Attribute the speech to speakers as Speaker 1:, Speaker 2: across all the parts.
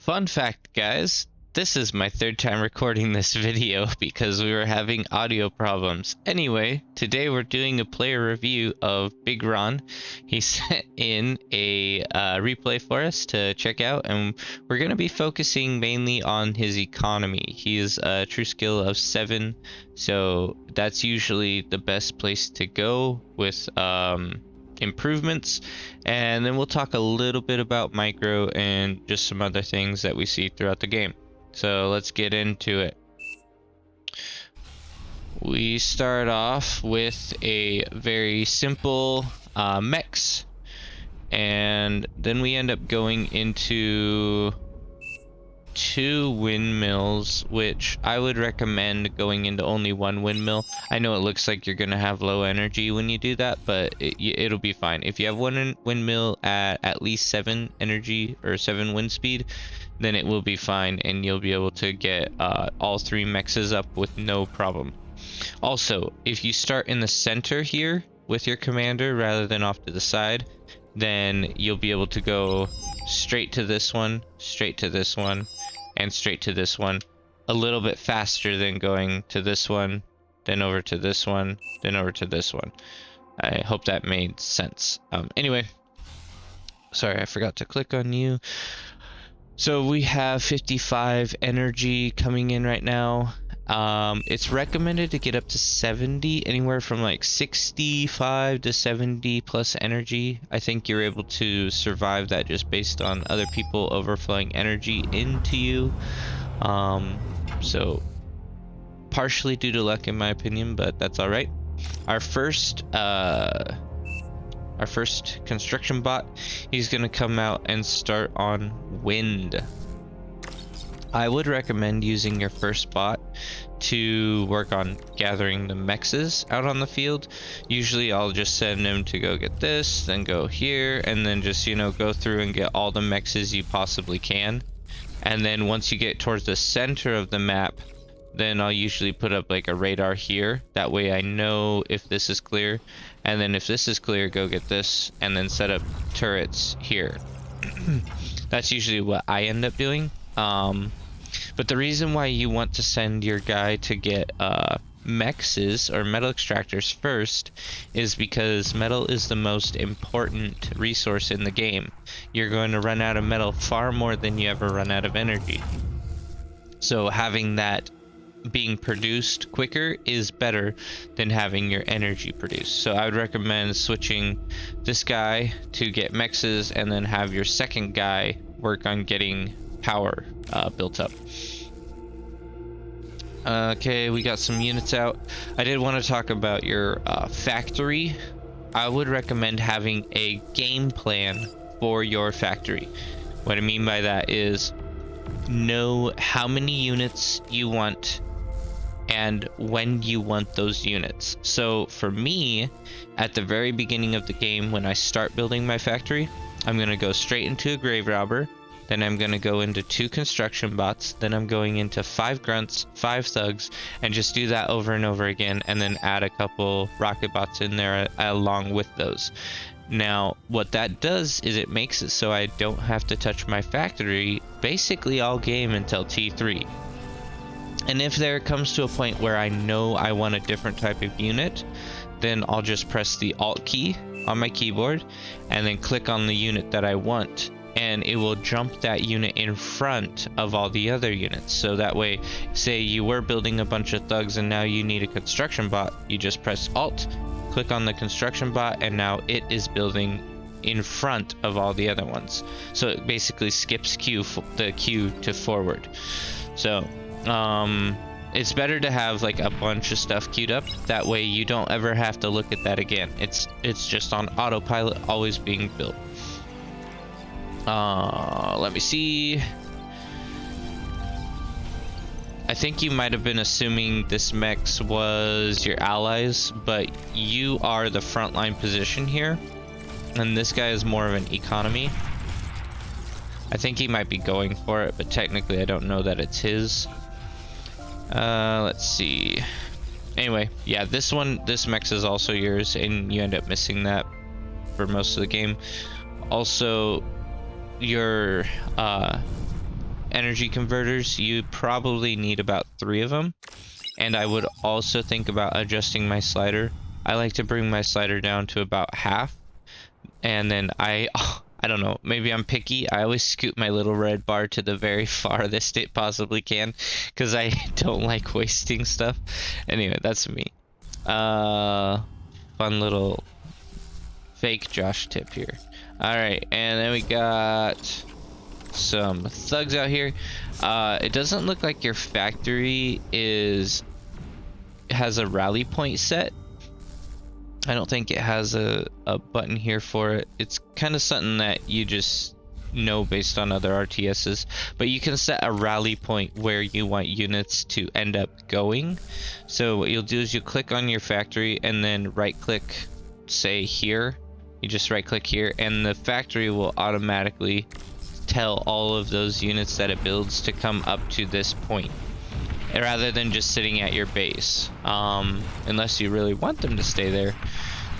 Speaker 1: Fun fact, guys, this is my third time recording this video because we were having audio problems. Anyway, today we're doing a player review of BigRon. He sent in a replay for us to check out, and we're going to be focusing mainly on his economy. He is a true skill of 7, so that's usually the best place to go with improvements, and then we'll talk a little bit about micro and just some other things that we see throughout the game. So let's get into it. We start off with a very simple mechs, and then we end up going into 2 windmills, which I would recommend going into only 1 windmill. I know it looks like you're gonna have low energy when you do that, but it'll be fine. If you have 1 windmill at least 7 energy or 7 wind speed, then it will be fine, and you'll be able to get all 3 mexes up with no problem. Also, if you start in the center here with your commander rather than off to the side, then you'll be able to go straight to this one, straight to this one, and straight to this one a little bit faster than going to this one, then over to this one, then over to this one. I hope that made sense. Anyway, sorry, I forgot to click on you. So we have 55 energy coming in right now. It's recommended to get up to 70, anywhere from like 65 to 70 plus energy. I think you're able to survive that just based on other people overflowing energy into you. So partially due to luck in my opinion, but that's all right. Our first construction bot, he's gonna come out and start on wind. I would recommend using your first bot to work on gathering the mexes out on the field. Usually I'll just send him to go get this, then go here, and then just, you know, go through and get all the mexes you possibly can. And then once you get towards the center of the map, then I'll usually put up like a radar here. That way I know if this is clear. And then if this is clear, go get this, and then set up turrets here. That's usually what I end up doing. But the reason why you want to send your guy to get mexes or metal extractors first is because metal is the most important resource in the game. You're going to run out of metal far more than you ever run out of energy. So having that being produced quicker is better than having your energy produced. So I would recommend switching this guy to get mexes, and then have your second guy work on getting power built up. Okay, we got some units out. I did want to talk about your factory. I would recommend having a game plan for your factory. What I mean by that is know how many units you want and when you want those units. So for me, at the very beginning of the game, when I start building my factory, I'm going to go straight into a grave robber. Then I'm going to go into 2 construction bots. Then I'm going into 5 grunts, 5 thugs, and just do that over and over again, and then add a couple rocket bots in there along with those. Now, what that does is it makes it so I don't have to touch my factory basically all game until T3. And if there comes to a point where I know I want a different type of unit, then I'll just press the Alt key on my keyboard and then click on the unit that I want, and it will jump that unit in front of all the other units. So that way, say you were building a bunch of thugs and now you need a construction bot, you just press Alt, click on the construction bot, and now it is building in front of all the other ones. So it basically skips the queue to forward. So it's better to have like a bunch of stuff queued up. That way you don't ever have to look at that again. It's just on autopilot, always being built. Let me see. I think you might have been assuming this mechs was your allies, but you are the frontline position here, and this guy is more of an economy. I think he might be going for it, but technically I don't know that it's his. Let's see. Anyway, yeah, this mech is also yours, and you end up missing that for most of the game. Also, your energy converters. You probably need about 3 of them. And I would also think about adjusting my slider. I like to bring my slider down to about half. And then I don't know, maybe I'm picky. I always scoot my little red bar to the very farthest it possibly can, because I don't like wasting stuff. Anyway, that's me. Fun little fake Josh tip here. Alright, and then we got some thugs out here. It doesn't look like your factory has a rally point set. I don't think it has a button here for it. It's kind of something that you just know based on other RTSs, but you can set a rally point where you want units to end up going. So what you'll do is you click on your factory and then right click, say here. You just right click here and the factory will automatically tell all of those units that it builds to come up to this point, rather than just sitting at your base. Unless you really want them to stay there,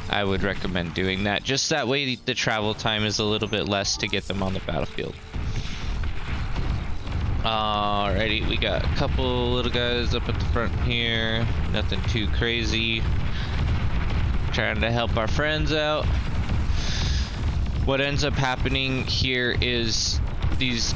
Speaker 1: I would recommend doing that. Just that way the travel time is a little bit less to get them on the battlefield. Alrighty, we got a couple little guys up at the front here. Nothing too crazy. Trying to help our friends out. What ends up happening here is these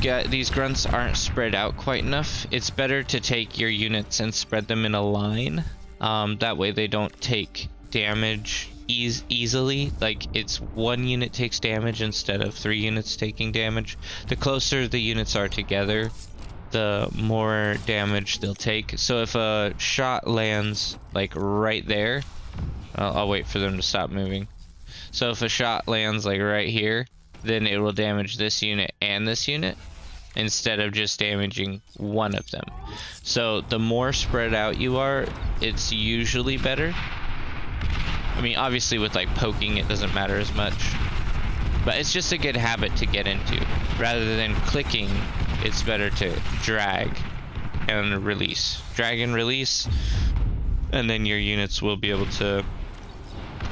Speaker 1: grunts aren't spread out quite enough. It's better to take your units and spread them in a line. That way they don't take damage easily. Like, it's 1 unit takes damage instead of 3 units taking damage. The closer the units are together, the more damage they'll take. So if a shot lands like right there, I'll wait for them to stop moving. So if a shot lands like right here, then it will damage this unit and this unit instead of just damaging one of them. So the more spread out you are, it's usually better. I mean, obviously with like poking, it doesn't matter as much, but it's just a good habit to get into. Rather than clicking, it's better to drag and release. Drag and release, and then your units will be able to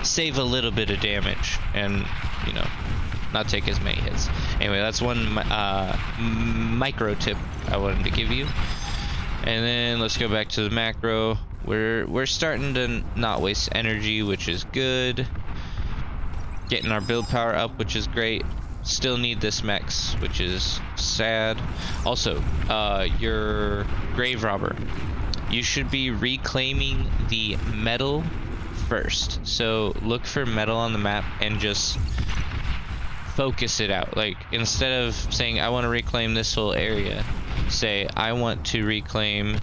Speaker 1: save a little bit of damage and, you know, not take as many hits. Anyway, that's one micro tip I wanted to give you. And then let's go back to the macro. We're starting to not waste energy, which is good. Getting our build power up, which is great. Still need this mex, which is sad. Also, your grave robber, you should be reclaiming the metal first. So look for metal on the map and just focus it out. Like, instead of saying I want to reclaim this whole area, say I want to reclaim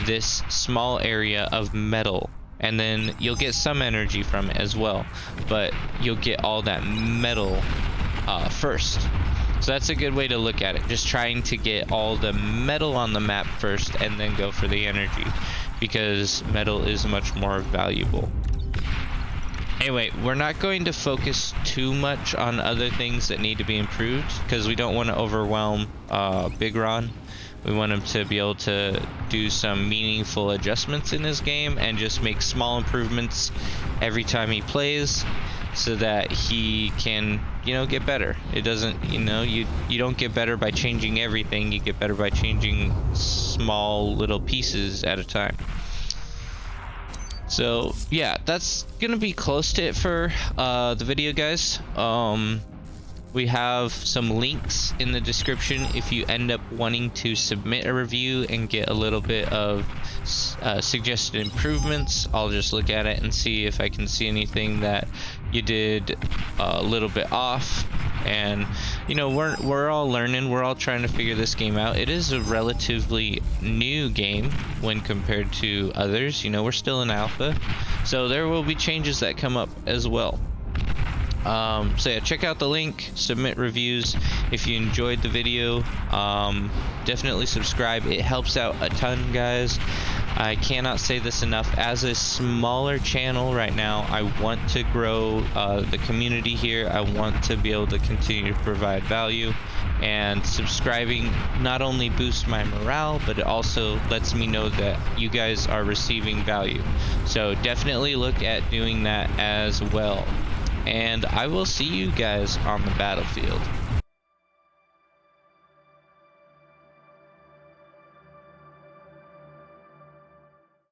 Speaker 1: this small area of metal, and then you'll get some energy from it as well, but you'll get all that metal first. So that's a good way to look at it, just trying to get all the metal on the map first and then go for the energy, because metal is much more valuable. Anyway, we're not going to focus too much on other things that need to be improved, because we don't want to overwhelm BigRon. We want him to be able to do some meaningful adjustments in his game and just make small improvements every time he plays, so that he can, you know, get better. It doesn't, you know, you don't get better by changing everything. You get better by changing small little pieces at a time. So yeah, that's gonna be close to it for the video, guys. We have some links in the description if you end up wanting to submit a review and get a little bit of suggested improvements. I'll just look at it and see if I can see anything that you did a little bit off. And, you know, we're all learning, we're all trying to figure this game out. It is a relatively new game when compared to others. You know, we're still in alpha, so there will be changes that come up as well. So yeah, check out the link, submit reviews. If you enjoyed the video, definitely subscribe. It helps out a ton, guys. I cannot say this enough. As a smaller channel right now, I want to grow the community here. I want to be able to continue to provide value, and subscribing not only boosts my morale, but it also lets me know that you guys are receiving value. So definitely look at doing that as well. And I will see you guys on the battlefield.